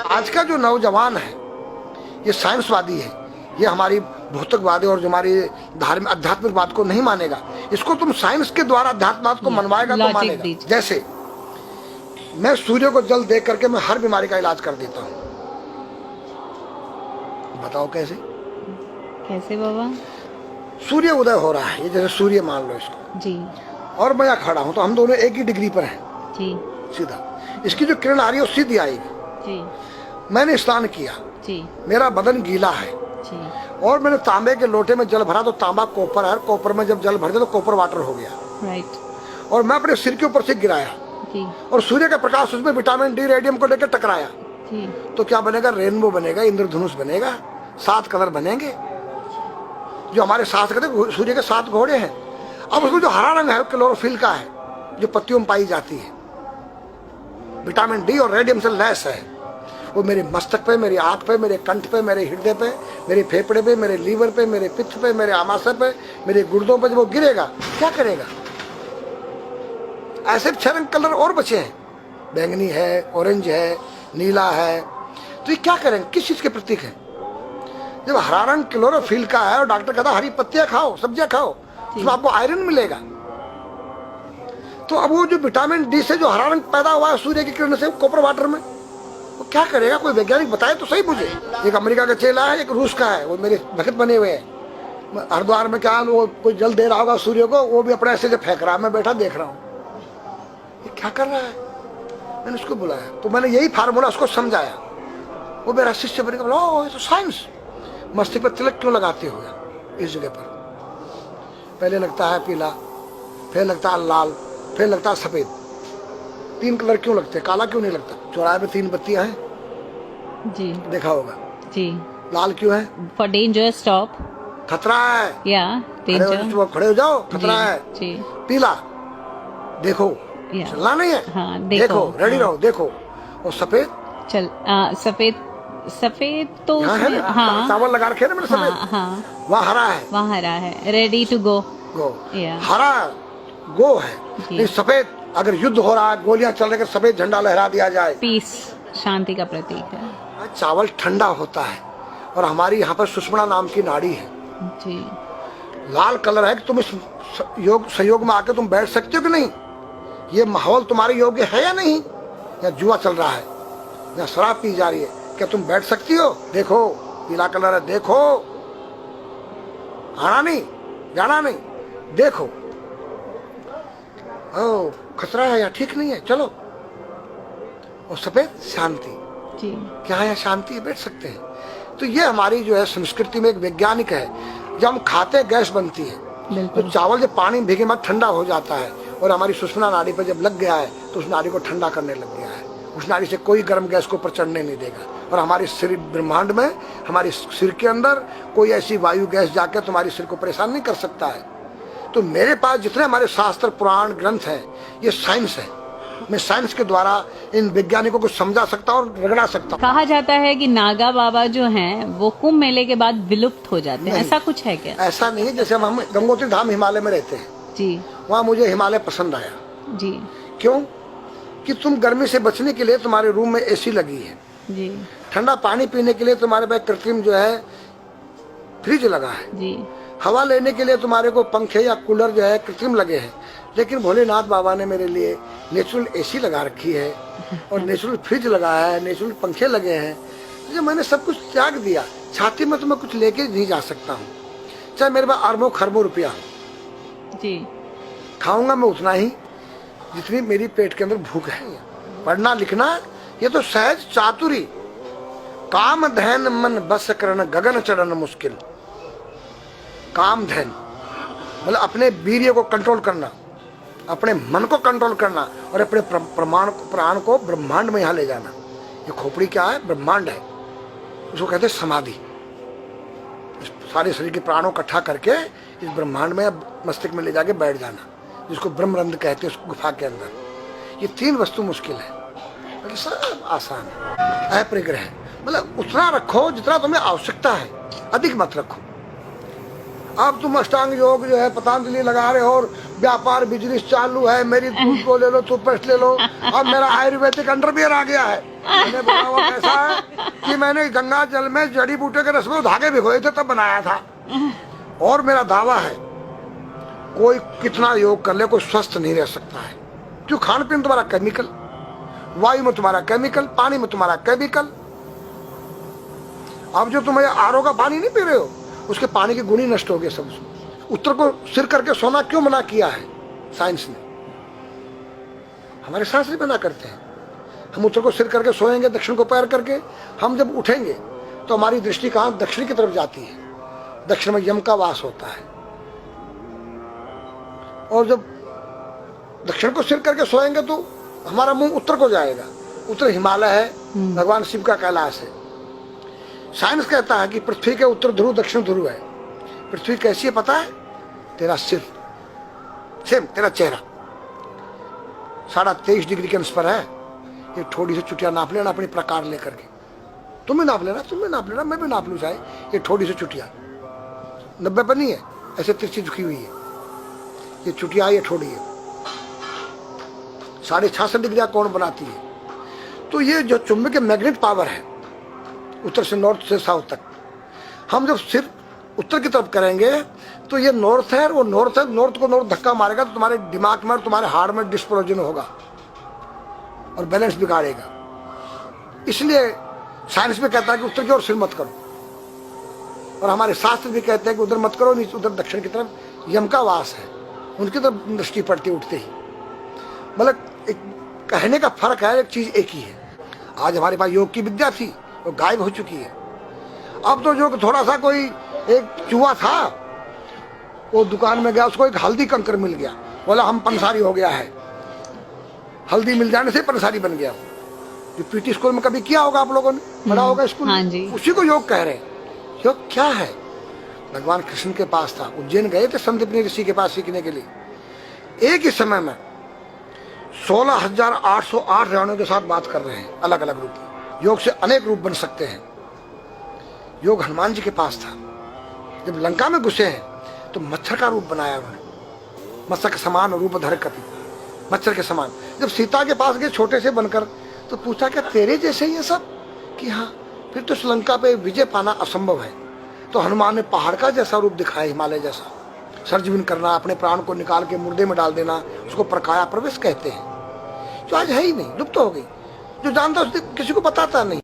आज का जो नौजवान है ये साइंसवादी है, ये हमारी भौतिकवादी और जो हमारी धार्मिक आध्यात्मिकवाद को नहीं मानेगा। इसको तुम साइंस के द्वारा अध्यात्मवाद को मनवाएगा तो मानेगा। जैसे मैं सूर्य को जल देख करके मैं हर बीमारी का इलाज कर देता हूँ। बताओ कैसे? कैसे बाबा? सूर्य उदय हो रहा है, ये जैसे सूर्य मान लो इसको जी, और मैं यहाँ खड़ा हूँ तो हम दोनों एक ही डिग्री पर हैं जी, सीधा। इसकी जो किरण आ रही है वो सीधी आएगी। जी, मैंने स्नान किया, जी, मेरा बदन गीला है जी, और मैंने तांबे के लोटे में जल भरा तो तांबा कॉपर है, कॉपर में जब जल भर दिया तो कॉपर वाटर हो गया। राइट। और मैं अपने सिर के ऊपर से गिराया जी, और सूर्य का प्रकाश उसमें विटामिन डी रेडियम को लेकर टकराया जी, तो क्या बनेगा? रेनबो बनेगा, इंद्रधनुष बनेगा, 7 कलर बनेंगे जो हमारे 7 कहते सूर्य के 7 घोड़े हैं। अब उसमें जो हरा रंग है क्लोरोफिल का है, जो पत्तियों में पाई जाती है, विटामिन डी और रेडियम से लैस है। वो मेरे मस्तक पे, मेरी आंख पे, मेरे कंठ पे, मेरे हृदय पे, मेरे फेफड़े पे, मेरे लीवर पे, मेरे पित्त पे, मेरे आमाशय पे, मेरे गुर्दों पे जब वो गिरेगा क्या करेगा? ऐसे 6 रंग कलर और बचे हैं, बैंगनी है, ऑरेंज है, नीला है। तो ये क्या करेंगे? किस चीज के प्रतीक है? जब हरा रंग क्लोरोफिल का है और डॉक्टर कहता हरी पत्तियां खाओ, सब्जियां खाओ, तो आपको आयरन मिलेगा। तो अब वो जो विटामिन डी से जो हरा रंग पैदा हुआ है सूर्य की किरण से कॉपर वाटर में, वो क्या करेगा? कोई वैज्ञानिक बताए तो सही मुझे। एक अमेरिका का चेला है, एक रूस का है, वो मेरे भक्त बने हुए हैं। हरिद्वार में क्या वो कोई जल दे रहा होगा सूर्य को, वो भी अपने ऐसे से फेंक रहा है, मैं बैठा देख रहा हूँ ये क्या कर रहा है। मैंने उसको बुलाया तो मैंने यही फार्मूला उसको समझाया। वो मेरा शिष्य बन गया, बोला ओ ये तो साइंस। मस्तिष्क पर तिलक क्यों लगाते हो इस जगह पर? पहले लगता है पीला, फिर लगता है लाल, फिर लगता है सफेद। 3 कलर क्यों लगते हैं? काला क्यों नहीं लगता? चौराहे पे 3 बत्तियां हैं, जी, देखा होगा। जी। लाल क्यों है? फॉर डेंजर स्टॉप, खतरा है, या डेंजर, खड़े हो जाओ, खतरा है। जी। पीला देखो, चलना नहीं है, हाँ, देखो, रेडी रहो, देखो। और सफेद चल, सफेद, सफेद तो है ना, हाँ, चावल लगा रखे ना मैंने सफेद, हाँ, हाँ, वहाँ हरा है, वहाँ हरा है, रेडी टू गो। गो, हरा गो है। नहीं सफेद, अगर युद्ध हो रहा है, गोलियां चल रही है, सफेद झंडा लहरा दिया जाए, पीस, शांति का प्रतीक है। चावल ठंडा होता है। और हमारी यहाँ पर सुषुम्ना नाम की नाड़ी है, जी। लाल कलर है कि तुम इस योग सहयोग में आके तुम बैठ सकते हो कि नहीं? ये माहौल तुम्हारे योग्य है या नहीं? या जुआ चल रहा है, या शराब पी जा रही है, क्या तुम बैठ सकती हो? देखो पीला कलर है, देखो, आना नहीं, जाना नहीं, देखो। ओ खतरा है या ठीक नहीं है, चलो। और सफेद शांति, जी। क्या है? शांति है, बैठ सकते हैं। तो ये हमारी जो है संस्कृति में एक वैज्ञानिक है। जब हम खाते गैस बनती है, तो चावल जब पानी में भीगे बाद ठंडा हो जाता है और हमारी सुषुम्ना नाड़ी पर जब लग गया है तो उस नाड़ी को ठंडा करने लग गया है। उस नाड़ी से कोई गर्म गैस को ऊपर चढ़ने नहीं देगा। और हमारे सिर ब्रह्मांड में, हमारे सिर के अंदर कोई ऐसी वायु गैस जाकर तुम्हारे सिर को परेशान नहीं कर सकता है। तो मेरे पास जितने हमारे शास्त्र पुराण ग्रंथ हैं, ये साइंस है। मैं साइंस के द्वारा इन वैज्ञानिकों को समझा सकता और रगड़ा सकता हूँ। कहा जाता है कि नागा बाबा जो हैं वो कुंभ मेले के बाद विलुप्त हो जाते हैं, ऐसा कुछ है क्या? ऐसा नहीं है। जैसे हम गंगोत्री धाम हिमालय में रहते हैं जी, वहाँ मुझे हिमालय पसंद आया। जी, क्यों? कि तुम गर्मी से बचने के लिए तुम्हारे रूम में एसी लगी है, जी, ठंडा पानी पीने के लिए तुम्हारे पास कृत्रिम जो है फ्रिज लगा है, जी, हवा लेने के लिए तुम्हारे को पंखे या कूलर जो है कृत्रिम लगे हैं। लेकिन भोलेनाथ बाबा ने मेरे लिए नेचुरल एसी लगा रखी है और नेचुरल फ्रिज लगाया है, नेचुरल पंखे लगे हैं। तो मैंने सब कुछ त्याग दिया। छाती में तो मैं कुछ लेके नहीं जा सकता हूँ, चाहे मेरे पास अरबों खरबों रुपया हो। जी। खाऊंगा मैं उतना ही जितनी मेरी पेट के अंदर भूख है। पढ़ना लिखना ये तो सहज चातुरी, काम धैन मन बस करन गगन चढ़न मुश्किल। काम धैन मतलब अपने वीर्य को कंट्रोल करना, अपने मन को कंट्रोल करना और अपने प्राण को ब्रह्मांड में यहाँ ले जाना। ये खोपड़ी क्या है? ब्रह्मांड है। उसको कहते हैं समाधि। सारे शरीर के प्राणों इकट्ठा करके इस ब्रह्मांड में मस्तिष्क में ले जाके बैठ जाना, जिसको ब्रह्मरंध्र कहते हैं, उस गुफा के अंदर। ये 3 वस्तु मुश्किल है, बाकी सब आसान है। अपरिग्रह मतलब उतना रखो जितना तुम्हें आवश्यकता है, अधिक मत रखो। अब तुम अष्टांग योग जो है पतंजलि लगा रहे हो और व्यापार बिजनेस चालू है, मेरी दूध को ले लो, टूथपेस्ट ले लो, अब मेरा आयुर्वेदिक अंडरवियर आ गया है। मैंने बोला वो कैसा है कि मैंने गंगा जल में जड़ी बूटे के रस में धागे भिगोए थे तब बनाया था। और मेरा दावा है कोई कितना योग कर ले कोई स्वस्थ नहीं रह सकता है, क्यों? खान पीन तुम्हारा केमिकल, वायु में तुम्हारा केमिकल, पानी में तुम्हारा केमिकल। अब जो तुम आरओ का पानी नहीं पी रहे हो, उसके पानी के गुण ही नष्ट हो गए सब। उत्तर को सिर करके सोना क्यों मना किया है साइंस ने? हमारे शास्त्र मना करते हैं। हम उत्तर को सिर करके सोएंगे, दक्षिण को पैर करके। हम जब उठेंगे तो हमारी दृष्टि कहाँ? दक्षिण की तरफ जाती है। दक्षिण में यम का वास होता है। और जब दक्षिण को सिर करके सोएंगे तो हमारा मुंह उत्तर को जाएगा। उत्तर हिमालय है, भगवान शिव का कैलाश है। साइंस कहता है कि पृथ्वी के उत्तर ध्रुव दक्षिण ध्रुव है। पृथ्वी कैसी है पता है? तेरा सिर, सेम तेरा चेहरा 23.5 डिग्री के अंश पर है। ये थोड़ी सी चुटिया नाप लेना अपनी प्रकार लेकर के। तुम भी नाप लेना, तुम भी नाप लेना, मैं भी नाप लूँ चाहे। ये थोड़ी सी चुटिया 90 पर नहीं है, ऐसे तिरछी झुकी हुई है। ये चुटिया, ये थोड़ी है 66.5 डिग्री का कोण बनाती है। तो ये जो चुंबकीय मैग्नेट पावर है उत्तर से नॉर्थ से साउथ तक, हम जब सिर उत्तर की तरफ करेंगे तो ये नॉर्थ है, वो नॉर्थ है, नॉर्थ को नॉर्थ धक्का मारेगा तो तुम्हारे दिमाग में और तुम्हारे हार्ट में डिस्प्रोजन होगा और बैलेंस बिगाड़ेगा। इसलिए साइंस में कहता है कि उत्तर की ओर सिर मत करो, और हमारे शास्त्र भी कहते हैं कि उधर मत करो, नीचे उधर दक्षिण की तरफ यम का वास है, उनकी तरफ दृष्टि पड़ती उठते ही। मतलब एक कहने का फर्क है, एक चीज एक ही है। आज हमारे पास योग की विद्या थी, वो गायब हो चुकी है। अब तो जो थोड़ा सा कोई एक चूहा था, वो दुकान में गया, उसको एक हल्दी कंकर मिल गया, बोला हम पंसारी हो गया है। हल्दी मिल जाने से पंसारी बन गया। जो पीटी स्कूल में कभी किया होगा आप लोगों ने, पढ़ा होगा स्कूल में, हाँ जी। उसी को योग कह रहे हैं। योग क्या है? भगवान कृष्ण के पास था, उज्जैन गए थे संदीपनी ऋषि के पास सीखने के लिए। एक ही समय में 16,808 रानियों के साथ बात कर रहे हैं, अलग अलग रूप। योग से अनेक रूप बन सकते हैं। योग हनुमान जी के पास था। जब लंका में घुसे हैं तो मच्छर का रूप बनाया उन्होंने, मत्स्य के समान रूप धर कपि, मच्छर के समान। जब सीता के पास गए छोटे से बनकर, तो पूछा क्या तेरे जैसे ये सब? कि हाँ। फिर तो लंका पे विजय पाना असंभव है। तो हनुमान ने पहाड़ का जैसा रूप दिखाया, हिमालय जैसा। सर्जविन करना, अपने प्राण को निकाल के मुर्दे में डाल देना, उसको प्रकाया प्रवेश कहते हैं, जो आज है ही नहीं, लुप्त हो गई। जो जानता उसने किसी को बताता नहीं।